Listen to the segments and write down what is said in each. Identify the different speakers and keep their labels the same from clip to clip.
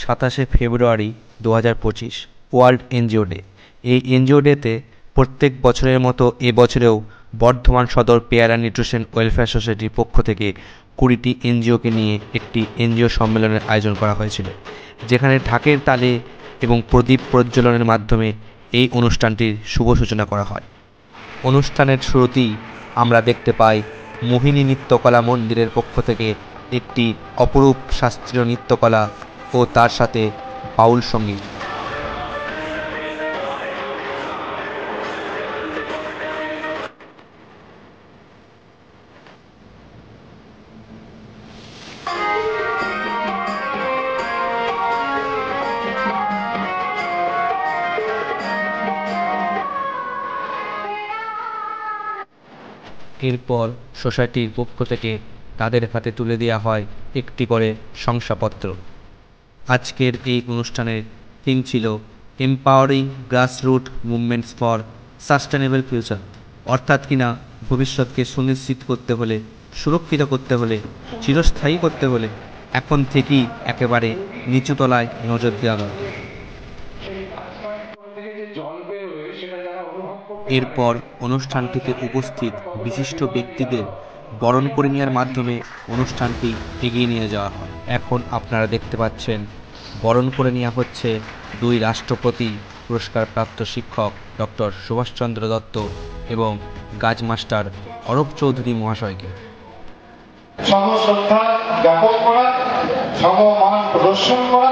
Speaker 1: 27 ফেব্রুয়ারি 2025 world NGO day. এই NGO ডেতে প্রত্যেক বছরের মতো এবছরেও বর্ধমান সদর পেয়ারা নিউট্রিশন ওয়েলফেয়ার সোসাইটির পক্ষ থেকে 20টি এনজিওকে নিয়ে একটি এনজিও সম্মেলনের আয়োজন করা হয়েছিল, যেখানে ঢাকের তালে এবং প্রদীপ প্রজ্বলনের মাধ্যমে এই অনুষ্ঠানটির শুভ সূচনা করা হয়। অনুষ্ঠানের শুরুতেই আমরা দেখতে পাই মোহিনী নৃত্যকলা মন্দিরের পক্ষ থেকে একটি অপরূপ শাস্ত্রীয় নৃত্যকলা ও তার সাথে বাউল সঙ্গীত। এরপর সোসাইটির পক্ষ থেকে তাদের হাতে তুলে দেওয়া হয় একটি করে শংসাপত্র। আজকের এই অনুষ্ঠানের থিম ছিল empowering grassroot movements for sustainable future, অর্থাৎ কিনা ভবিষ্যৎকে সুনিশ্চিত করতে হলে, সুরক্ষিত করতে হলে, চিরস্থায়ী করতে হলে এখন থেকেই একেবারে নিচুতলায় নজর দেওয়া দরকার। এরপর অনুষ্ঠানটিতে উপস্থিত বিশিষ্ট ব্যক্তিদের বরণ করে নেওয়ার মাধ্যমে অনুষ্ঠানটি এগিয়ে নিয়ে যাওয়া হয়। এখন আপনারা দেখতে পাচ্ছেন বরণ করে নেওয়া হচ্ছে 2 রাষ্ট্রপতি পুরস্কারপ্রাপ্ত শিক্ষক ডক্টর সুভাষচন্দ্র দত্ত এবং গাজ মাস্টার অরূপ চৌধুরী মহাশয়কে।
Speaker 2: সমশ্রদ্ধা জ্ঞাপন করা, সমমান প্রদর্শন করা,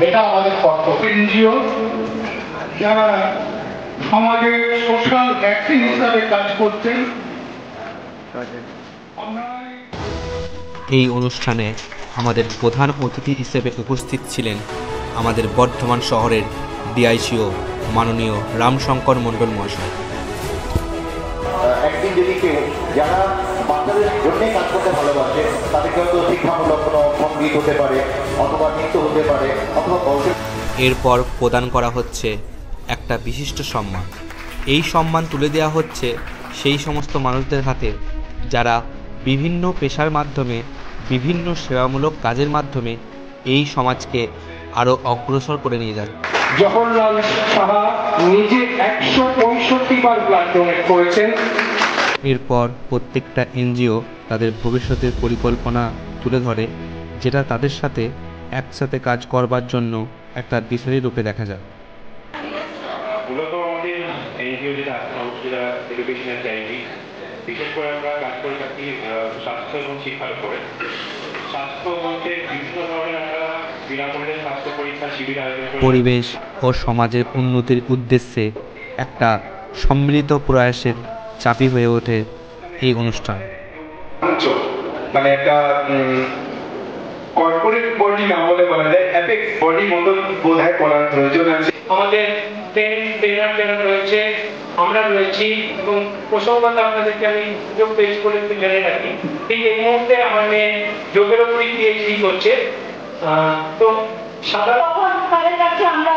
Speaker 2: এটা আমাদের কর্তব্য। এনজিও যারা সমাজে সোশ্যাল ভ্যাকসিন হিসাবে কাজ করছেন।
Speaker 1: এই অনুষ্ঠানে আমাদের প্রধান অতিথি হিসেবে উপস্থিত ছিলেন আমাদের বর্ধমান শহরের ডিআইসিও মাননীয় রামশঙ্কর মণ্ডল মহাশয়।
Speaker 3: একদিন যদি কেউ যারা বাচ্চাদের জন্য কাজ করতে ভালোবাসে, তাদেরকে হয়তো শিক্ষামূলক কোনো সঙ্গীত হতে পারে, অথবা নৃত্য হতে পারে, অথবা
Speaker 1: এরপর প্রদান করা হচ্ছে একটা বিশিষ্ট সম্মান। এই সম্মান তুলে দেওয়া হচ্ছে সেই সমস্ত মানুষদের হাতে যারা বিভিন্ন পেশার মাধ্যমে, বিভিন্ন সেবামূলক কাজের মাধ্যমে এই সমাজকে আরও অগ্রসর করে নিয়ে যাচ্ছে।
Speaker 2: জওহরলাল সাহা নিজে 165 বার ব্লাড ডোনেট করেছেন।
Speaker 1: এরপর প্রত্যেকটা এনজিও তাদের ভবিষ্যতের পরিকল্পনা তুলে ধরে, যেটা তাদের সাথে একসাথে কাজ করবার জন্য একটা দিশারি রূপে দেখা যায়।
Speaker 4: মূলত আমাদের এনজিও যেটা এডুকেশনাল চাইল্ড, বিশেষ করে আমরা কাজ করে থাকি স্বাস্থ্য এবং শিক্ষার উপরে। স্বাস্থ্য বলতে বিভিন্ন ধরনের আমরা বিনামূল্যে স্বাস্থ্য পরীক্ষা শিবির আয়োজন করি।
Speaker 1: পরিবেশ ও সমাজের উন্নতির উদ্দেশ্যে একটা সম্মিলিত প্রয়াসের চাবি হয়ে ওঠে এই অনুষ্ঠান।
Speaker 2: মানে একটা কর্পোরেট বডি না বলে বলা যায়, অ্যাপেক্স বডি মতো বোধহয় করার প্রয়োজন আছে। আমাদের ট্রেনার রয়েছে, আমরা রয়েছি, এবং প্রসঙ্গত আপনাদেরকে আমি যোগ পেশ করে একটু জেনে রাখি। ঠিক এই মুহূর্তে আমার মেয়ে যোগের উপরই পিএইচডি করছে। তো সাধারণ
Speaker 5: তাদের কাছে আমরা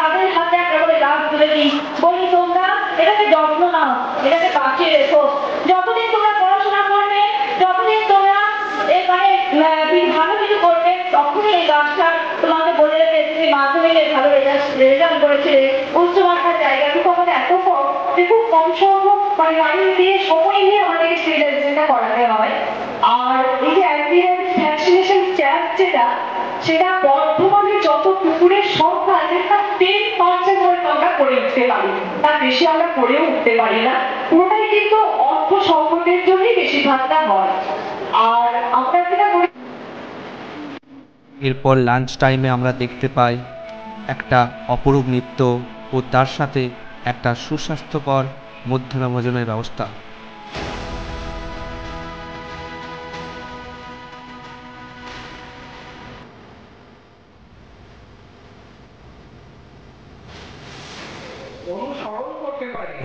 Speaker 5: তাদের হাতে একটা করে গাছ তুলে দিই, বলি তোমরা এটাকে যত্ন নাও, এটাকে বাঁচিয়ে রেখো। যতদিন তোমরা পড়াশোনা করবে, যতদিন তোমরা এখানে ভালো কিছু করবে, তখনই এই গাছটা তোমাকে বলে রেখে তুমি মাধ্যমিকে ভালো রেজাল্ট করেছিলে, উচ্চমাত্রার জায়গাটুকু আমাদের এত কম যে খুব কম সংখ্যক মানে লাইন দিয়ে সময় নিয়ে আমাদেরকে স্টেজটা করাতে হয়। আর এই যে অ্যাম্বিয়েন্ট ভ্যাকসিনেশন ক্যাম্প যেটা, সেটা বর্ধমানে যত পুকুরের সংখ্যা আছে তার 10% হয়তো আমরা করে উঠতে পারি, তার বেশি আমরা করেও উঠতে পারি না। পুরোটাই কিন্তু অর্থ সংকটের জন্যই বেশিরভাগটা হয়। আর আমরা যেটা করি,
Speaker 1: এরপর লাঞ্চ টাইমে আমরা দেখতে পাই একটা অপরূপ নৃত্য ও তার সাথে একটা সুস্বাস্থ্যকর মধ্যাহ্ন ভোজনের ব্যবস্থা।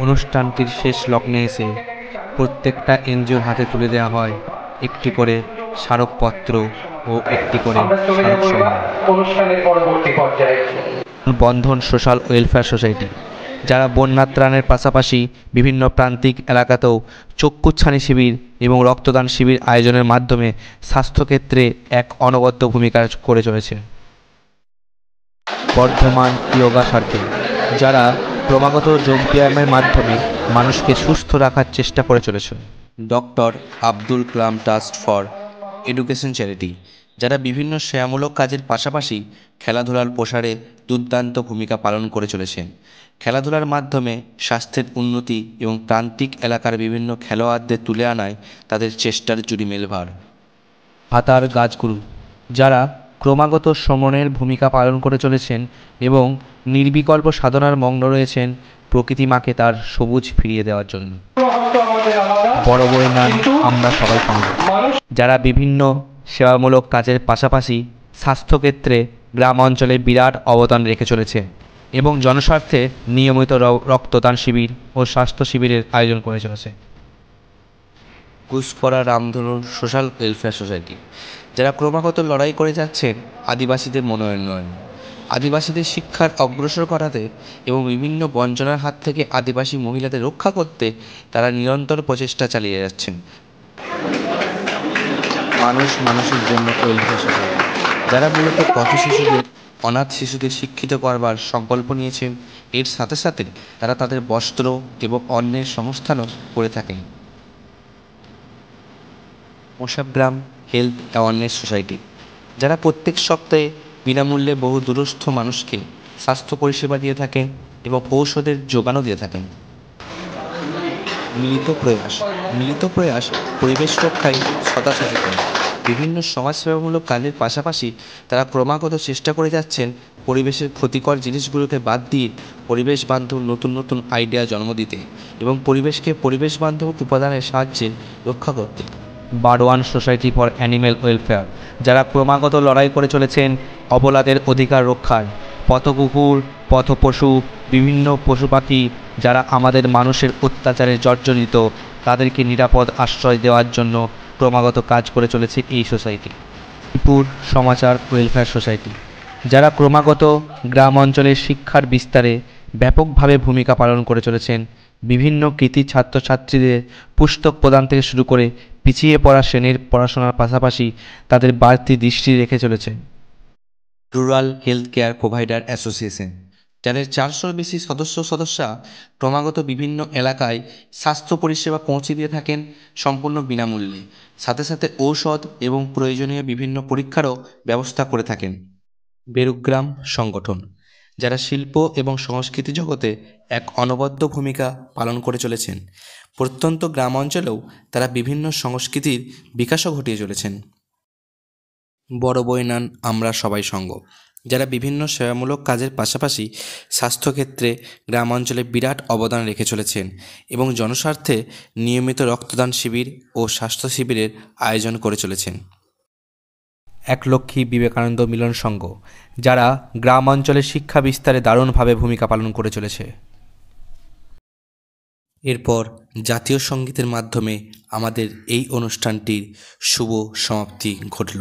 Speaker 1: অনুষ্ঠানটির শেষ লগ্নে এসে প্রত্যেকটা এনজিওর হাতে তুলে দেওয়া হয় একটি করে স্মারকপত্র ও একটি করে
Speaker 2: অনুষ্ঠানের পরবর্তী পর্যায়ে
Speaker 1: বন্ধন সোশ্যাল ওয়েলফেয়ার সোসাইটি, যারা বন্যা ত্রাণের পাশাপাশি বিভিন্ন প্রান্তিক এলাকাতেও চক্ষুচ্ছানি শিবির এবং রক্তদান শিবির আয়োজনের মাধ্যমে স্বাস্থ্যক্ষেত্রে এক অনবদ্য ভূমিকা করে চলেছে। বর্ধমান ইয়োগা সার্কেল, যারা ক্রমাগত যোগব্যায়ামের মাধ্যমে মানুষকে সুস্থ রাখার চেষ্টা করে চলেছে। Doctor Abdul Kalam trust for education charity, যারা বিভিন্ন সেবামূলক কাজের পাশাপাশি খেলাধুলার প্রসারে দুর্দান্ত ভূমিকা পালন করে চলেছেন। খেলাধুলার মাধ্যমে স্বাস্থ্যের উন্নতি এবং প্রান্তিক এলাকার বিভিন্ন খেলোয়াড়দের তুলে আনায় তাদের চেষ্টার জুড়ি মেলভার। হাতার গাছগুরু, যারা ক্রমাগত শ্রমণের ভূমিকা পালন করে চলেছেন এবং নির্বিকল্প সাধনার মগ্ন রয়েছেন প্রকৃতি মাকে তার সবুজ ফিরিয়ে দেওয়ার জন্য। বড় বই নাম আমরা সবাই সঙ্গে, যারা বিভিন্ন সেবামূলক কাজের পাশাপাশি স্বাস্থ্যক্ষেত্রে গ্রাম অঞ্চলে বিরাট অবদান রেখে চলেছে এবং জনস্বার্থে নিয়মিত রক্তদান শিবির ও স্বাস্থ্য শিবিরের আয়োজন করে চলেছে। কুশকরা রামধনু সোশ্যাল ওয়েলফেয়ার সোসাইটি, যারা ক্রমাগত লড়াই করে যাচ্ছেন আদিবাসীদের মনোন্নয়ন, আদিবাসীদের শিক্ষার অগ্রসর করাতে এবং বিভিন্ন বঞ্চনার হাত থেকে আদিবাসী মহিলাদের রক্ষা করতে তারা নিরন্তর প্রচেষ্টা চালিয়ে যাচ্ছেন। মানুষ মানুষের জন্য ওয়েলফেয়ার সোসাইটি, যারা মূলত পথ শিশুদের, অনাথ শিশুদের শিক্ষিত করবার সংকল্প নিয়েছেন। এর সাথে সাথে তারা তাদের বস্ত্র এবং অন্যের সংস্থানও করে থাকেন। মোসাবগ্রাম হেলথ অ্যাওয়ারনেস সোসাইটি, যারা প্রত্যেক সপ্তাহে বিনামূল্যে বহু দূরস্থ মানুষকে স্বাস্থ্য পরিষেবা দিয়ে থাকেন এবং ঔষধের যোগানও দিয়ে থাকেন। মিলিত প্রয়াস পরিবেশ রক্ষায় সদা সচেতন। বিভিন্ন সমাজসেবামূলক কাজের পাশাপাশি তারা ক্রমাগত চেষ্টা করে যাচ্ছেন পরিবেশের ক্ষতিকর জিনিসগুলোকে বাদ দিয়ে পরিবেশ বান্ধব নতুন নতুন আইডিয়া জন্ম দিতে এবং পরিবেশকে পরিবেশ বান্ধব উপাদানের সাহায্যে রক্ষা করতে। Barwan society for animal welfare, যারা ক্রমাগত লড়াই করে চলেছেন অবলাদের অধিকার রক্ষায়। পথকুকুর, পথপশু, বিভিন্ন পশু পাখি যারা আমাদের মানুষের অত্যাচারে জর্জরিত, তাদেরকে নিরাপদ আশ্রয় দেওয়ার জন্য ক্রমাগত কাজ করে চলেছে এই সোসাইটি। ত্রিপুর সমাচার ওয়েলফেয়ার সোসাইটি, যারা ক্রমাগত গ্রাম অঞ্চলের শিক্ষার বিস্তারে ব্যাপকভাবে ভূমিকা পালন করে চলেছেন। বিভিন্ন কৃতি ছাত্রছাত্রীদের পুস্তক প্রদান থেকে শুরু করে পিছিয়ে পড়া শ্রেণীর পড়াশোনার পাশাপাশি তাদের বাড়তি দৃষ্টি রেখে চলেছে। Rural health care provider association, যাদের 400-র বেশি সদস্যা ক্রমাগত বিভিন্ন এলাকায় স্বাস্থ্য পরিষেবা পৌঁছে দিয়ে থাকেন সম্পূর্ণ বিনামূল্যে, সাথে সাথে ঔষধ এবং প্রয়োজনীয় বিভিন্ন পরীক্ষারও ব্যবস্থা করে থাকেন। বেরুগ্রাম সংগঠন, যারা শিল্প এবং সংস্কৃতি জগতে এক অনবদ্য ভূমিকা পালন করে চলেছেন। প্রত্যন্ত গ্রাম অঞ্চলেও তারা বিভিন্ন সংস্কৃতির বিকাশও ঘটিয়ে চলেছেন। বড় বইনান আমরা সবাই সঙ্গ, যারা বিভিন্ন সেবামূলক কাজের পাশাপাশি স্বাস্থ্যক্ষেত্রে গ্রাম অঞ্চলে বিরাট অবদান রেখে চলেছেন এবং জনস্বার্থে নিয়মিত রক্তদান শিবির ও স্বাস্থ্য শিবিরের আয়োজন করে চলেছেন। একলক্ষী বিবেকানন্দ মিলন সংঘ, যারা গ্রাম অঞ্চলে শিক্ষা বিস্তারে দারুণভাবে ভূমিকা পালন করে চলেছে। এরপর জাতীয় সঙ্গীতের মাধ্যমে আমাদের এই অনুষ্ঠানটির শুভ সমাপ্তি ঘটল।